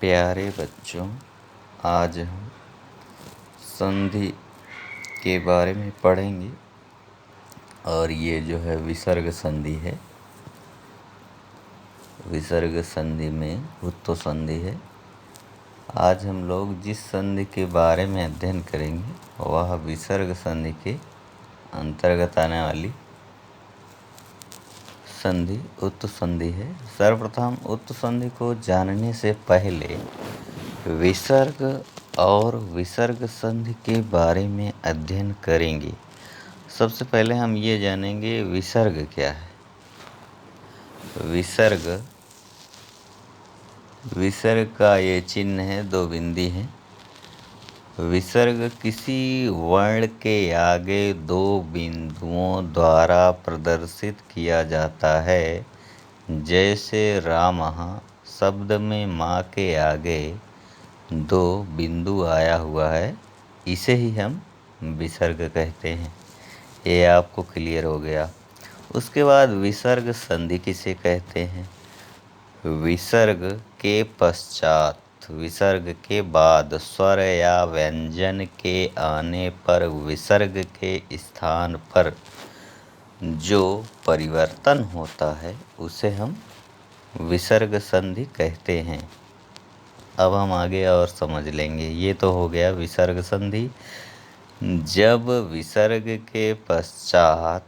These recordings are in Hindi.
प्यारे बच्चों, आज हम संधि के बारे में पढ़ेंगे और ये जो है विसर्ग संधि है। विसर्ग संधि में उत्तो संधि है। आज हम लोग जिस संधि के बारे में अध्ययन करेंगे वह विसर्ग संधि के अंतर्गत आने वाली संधि उत्तो संधि है। सर्वप्रथम उत्तो संधि को जानने से पहले विसर्ग और विसर्ग संधि के बारे में अध्ययन करेंगे। सबसे पहले हम ये जानेंगे विसर्ग क्या है। विसर्ग का ये चिन्ह है, दो बिंदी हैं। विसर्ग किसी वर्ण के आगे दो बिंदुओं द्वारा प्रदर्शित किया जाता है। जैसे रामः शब्द में माँ के आगे दो बिंदु आया हुआ है, इसे ही हम विसर्ग कहते हैं। ये आपको क्लियर हो गया। उसके बाद विसर्ग संधि किसे कहते हैं। विसर्ग के पश्चात, विसर्ग के बाद स्वर या व्यंजन के आने पर विसर्ग के स्थान पर जो परिवर्तन होता है उसे हम विसर्ग संधि कहते हैं। अब हम आगे और समझ लेंगे। ये तो हो गया विसर्ग संधि। जब विसर्ग के पश्चात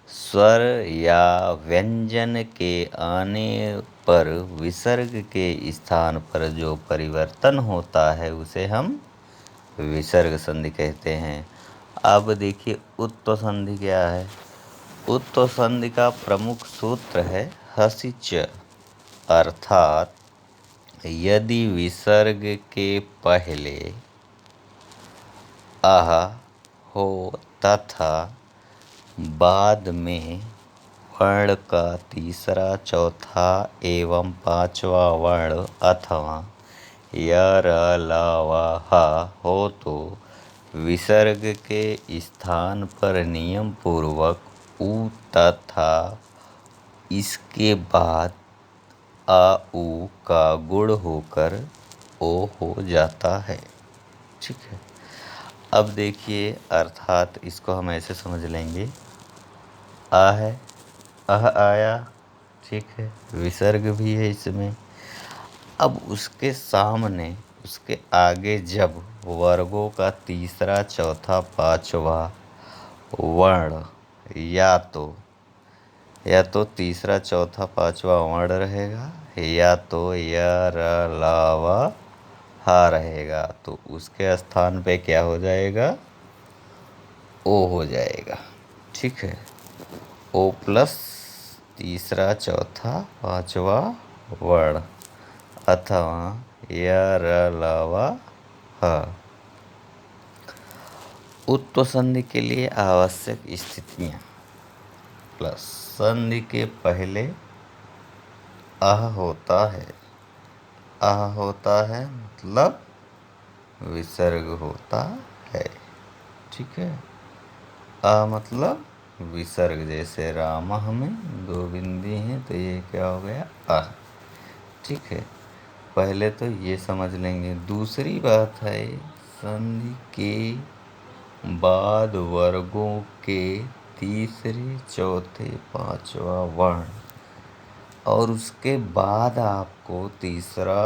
स्वर या व्यंजन के आने पर विसर्ग के स्थान पर जो परिवर्तन होता है उसे हम विसर्ग संधि कहते हैं। अब देखिए उत्तो संधि क्या है। उत्तो संधि का प्रमुख सूत्र है हसिच, अर्थात यदि विसर्ग के पहले आह हो तथा बाद में वर्ण का तीसरा, चौथा एवं पांचवा वर्ण अथवा य, र, ल, व, ह हो तो विसर्ग के स्थान पर नियम पूर्वक उ तथा इसके बाद आ उ का गुण होकर ओ हो जाता है। ठीक है। अब देखिए, अर्थात इसको हम ऐसे समझ लेंगे। आ है, अह आया, ठीक है, विसर्ग भी है इसमें। अब उसके सामने, उसके आगे जब वर्गों का तीसरा, चौथा, पांचवा वर्ण या तो तीसरा, चौथा, पांचवा वर्ण रहेगा या तो य, र, ल, व, ह रहेगा, तो उसके स्थान पे क्या हो जाएगा, ओ हो जाएगा। ठीक है। ओ प्लस तीसरा, चौथा, पांचवा वर्ण अथवा य, र, ल, व, ह। उत्तो संधि के लिए आवश्यक स्थितियां प्लस संधि के पहले आह होता है। आह होता है मतलब विसर्ग होता है। ठीक है। आ मतलब विसर्ग, जैसे रामः में दो बिंदी हैं तो ये क्या हो गया, आ। ठीक है। पहले तो ये समझ लेंगे। दूसरी बात है संधि के बाद वर्गों के तीसरे, चौथे, पांचवा वर्ण और उसके बाद आपको तीसरा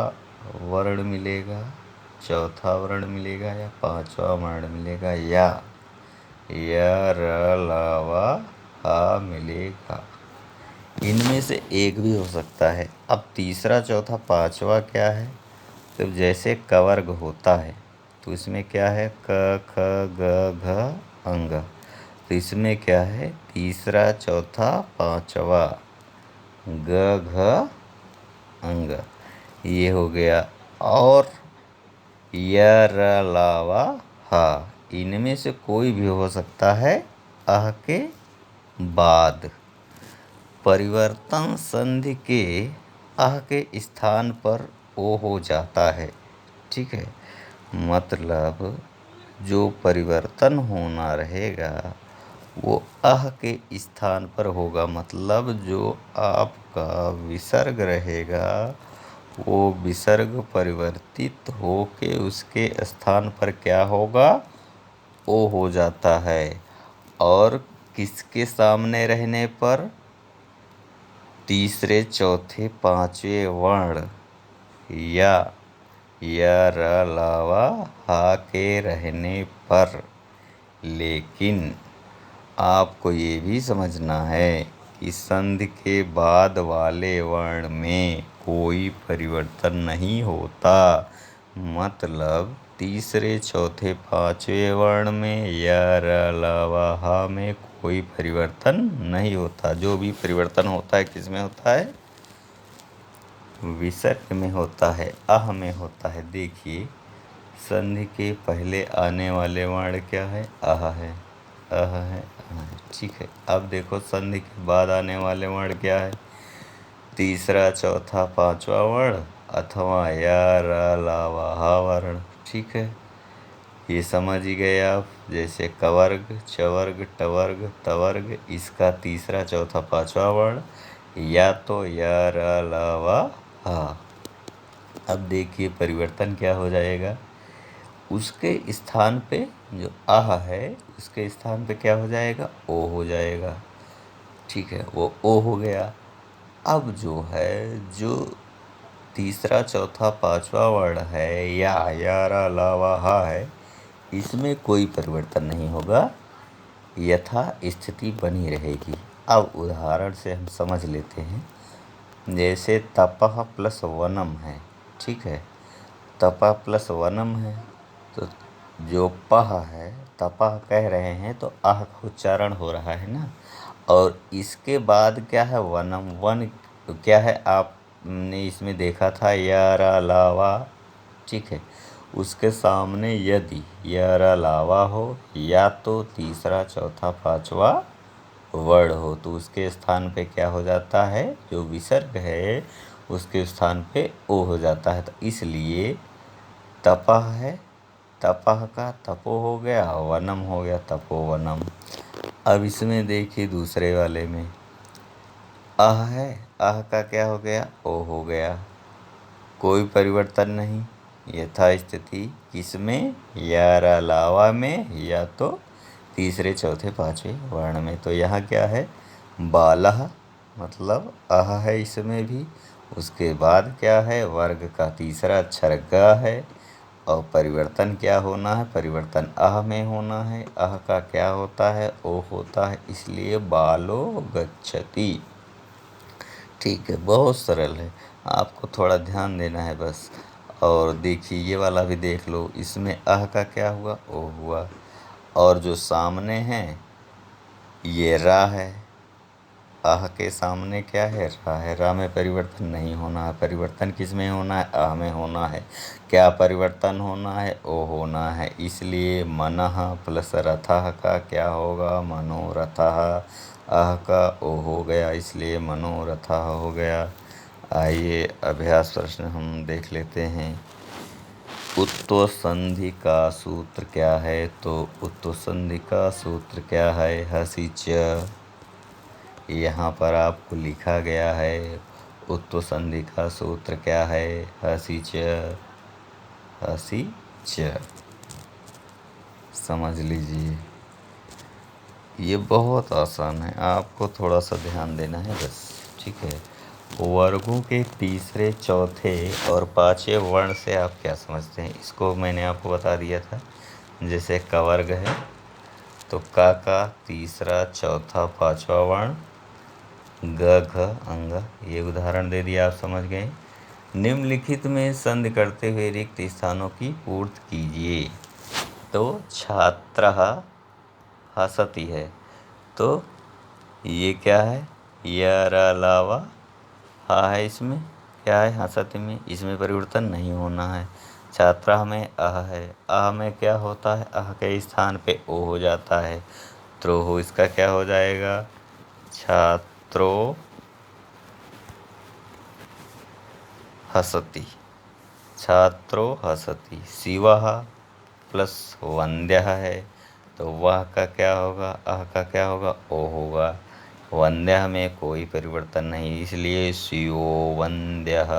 वर्ण मिलेगा, चौथा वर्ण मिलेगा या पांचवा वर्ण मिलेगा या य, र, ल, व, ह मिलेगा। इनमें से एक भी हो सकता है। अब तीसरा, चौथा, पांचवा क्या है, तो जैसे कवर्ग होता है तो इसमें क्या है, क, ख, ग, घ, अंग। तो इसमें क्या है, तीसरा, चौथा, पांचवा, ग, घ, अंग, ये हो गया। और य, र, ल, व, ह, इनमें से कोई भी हो सकता है आह के बाद। परिवर्तन संधि के आह के स्थान पर ओ हो जाता है। ठीक है। मतलब जो परिवर्तन होना रहेगा वो आह के स्थान पर होगा। मतलब जो आपका विसर्ग रहेगा वो विसर्ग परिवर्तित होके उसके स्थान पर क्या होगा, ओ हो जाता है। और किसके सामने रहने पर, तीसरे चौथे पांचवें वर्ण या र लावा हा के रहने पर। लेकिन आपको ये भी समझना है कि संधि के बाद वाले वर्ण में कोई परिवर्तन नहीं होता। मतलब तीसरे चौथे पांचवें वर्ण में या र लावा हा में कोई परिवर्तन नहीं होता। जो भी परिवर्तन होता है किस में होता है, विसर्ग में होता है, अह में होता है। देखिए संधि के पहले आने वाले वर्ण क्या है, अह है, अह है, अह है। ठीक है। अब देखो संधि के बाद आने वाले वर्ण क्या है, तीसरा चौथा पांचवा वर्ण अथवा या र लावा हा वर्ण। ठीक है, ये समझ ही गए आप। जैसे कवर्ग, चवर्ग, टवर्ग, तवर्ग, इसका तीसरा चौथा पांचवा वर्ण या तो या र लावा हा। अब देखिए परिवर्तन क्या हो जाएगा, उसके स्थान पे जो आह है उसके स्थान पे क्या हो जाएगा, ओ हो जाएगा। ठीक है, वो ओ हो गया। अब जो है जो तीसरा चौथा पांचवा वर्ण है या रा लावा हा है, इसमें कोई परिवर्तन नहीं होगा, यथा स्थिति बनी रहेगी। अब उदाहरण से हम समझ लेते हैं। जैसे तपः प्लस वनम है। ठीक है, तपः प्लस वनम है तो जो पह है, तपह कह रहे हैं तो आह का उच्चारण हो रहा है ना। और इसके बाद क्या है, वनम, वन क्या है आपने इसमें देखा था, या रा लावा। ठीक है, उसके सामने यदि या रा लावा हो या तो तीसरा चौथा पांचवा वर्ण हो तो उसके स्थान पे क्या हो जाता है, जो विसर्ग है उसके स्थान पे ओ हो जाता है। तो इसलिए तपह है, तपह का तपो हो गया, वनम हो गया तपोवनम। अब इसमें देखिए दूसरे वाले में आह है, आह का क्या हो गया, ओ हो गया, कोई परिवर्तन नहीं, यथा स्थिति। किसमें, या रा लावा में या तो तीसरे चौथे पांचवें वर्ण में। तो यहाँ क्या है, बालह, मतलब आह है इसमें भी। उसके बाद क्या है, वर्ग का तीसरा अक्षर ग है और परिवर्तन क्या होना है, परिवर्तन आह में होना है। आह का क्या होता है, ओ होता है, इसलिए बालो गच्छति। ठीक है, बहुत सरल है, आपको थोड़ा ध्यान देना है बस। और देखिए ये वाला भी देख लो, इसमें आह का क्या हुआ, ओ हुआ। और जो सामने है ये रा है, आह के सामने क्या है, रा है। रा में परिवर्तन नहीं होना है, परिवर्तन किस में होना है, आह में होना है। क्या परिवर्तन होना है, ओ होना है। इसलिए मनः प्लस रथः का क्या होगा, मनोरथः। आह का ओ हो गया इसलिए मनोरथः हो गया। आइए अभ्यास प्रश्न हम देख लेते हैं। उत्तो संधि का सूत्र क्या है, तो उत्तो संधि का सूत्र क्या है, हसी च। यहाँ पर आपको लिखा गया है उत्तो संधि का सूत्र क्या है, हसी च, हसी च। समझ लीजिए, ये बहुत आसान है, आपको थोड़ा सा ध्यान देना है बस। ठीक है, वर्गों के तीसरे चौथे और पांचवें वर्ण से आप क्या समझते हैं, इसको मैंने आपको बता दिया था। जैसे कवर्ग है तो का तीसरा चौथा पांचवा वर्ण, ग घ अंग, ये उदाहरण दे दिया, आप समझ गए। निम्नलिखित में संधि करते हुए रिक्त स्थानों की पूर्ति कीजिए। तो छात्रः हसति है तो ये क्या है, या रा लावा हा है, इसमें क्या है, हसति में, इसमें परिवर्तन नहीं होना है। छात्रा में अह है, अह में क्या होता है, अह के स्थान पे ओ हो जाता है। त्रोह, इसका क्या हो जाएगा, छात्रो हसति, छात्रो हसति। शिवः प्लस वंद्यः है तो वह का क्या होगा, अह का क्या होगा, ओ होगा। वंद्यः में कोई परिवर्तन नहीं इसलिए शिवो वंद्यः।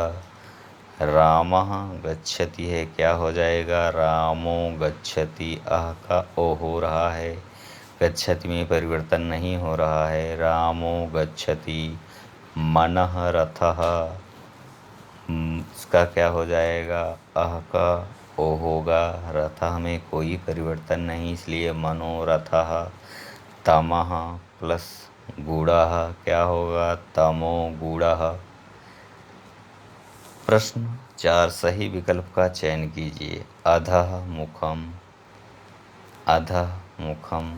रामः गच्छति है, क्या हो जाएगा? रामो गच्छति। अह का ओ हो रहा है, गच्छति में परिवर्तन नहीं हो रहा है। रामो गच्छति। मनः रथः, इसका क्या हो जाएगा? अह का ओ होगा, रथः में कोई परिवर्तन नहीं, इसलिए मनोरथः। तमः प्लस गुणः, क्या होगा? तमो गुणः। प्रश्न 4, सही विकल्प का चयन कीजिए। अधः मुखम, अधः मुखम,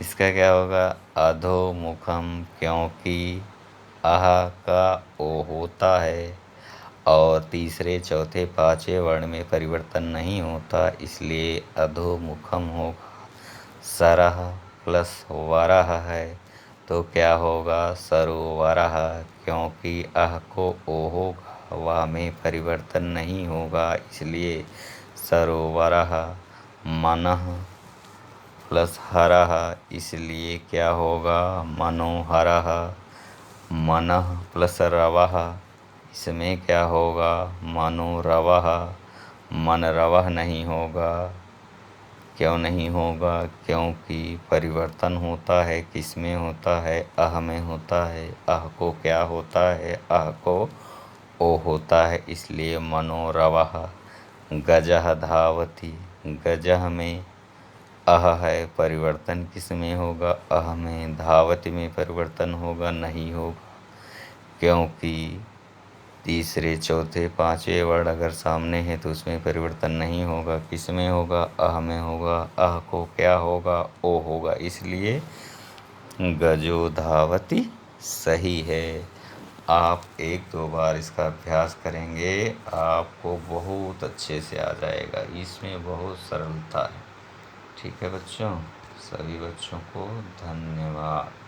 इसका क्या होगा? अधोमुखम, क्योंकि अह का ओ होता है और तीसरे चौथे पांचवें वर्ण में परिवर्तन नहीं होता, इसलिए अधोमुखम होगा। सरह प्लस वरह है तो क्या होगा? सरोवरः, क्योंकि अह को ओ होगा, वह में परिवर्तन नहीं होगा, इसलिए सरोवरः। मनः प्लस हरः, इसलिए क्या होगा? मनोहरः। मनः प्लस रवः, इसमें क्या होगा? मनोरवः। मनरवः नहीं होगा, क्यों नहीं होगा? क्योंकि परिवर्तन होता है, किस में होता है? अह में होता है। अह को क्या होता है? अह को ओ होता है, इसलिए मनोरवः। गजः धावति, गजः में अह है, परिवर्तन किस में होगा? अह में। धावति में परिवर्तन होगा? नहीं होगा, क्योंकि तीसरे चौथे पांचवें वर्ण अगर सामने है तो उसमें परिवर्तन नहीं होगा, किस में होगा? अह में होगा। अह को क्या होगा? ओ होगा, इसलिए गजो धावति सही है। आप 1-2 बार इसका अभ्यास करेंगे, आपको बहुत अच्छे से आ जाएगा, इसमें बहुत सरलता है। ठीक है बच्चों, सभी बच्चों को धन्यवाद।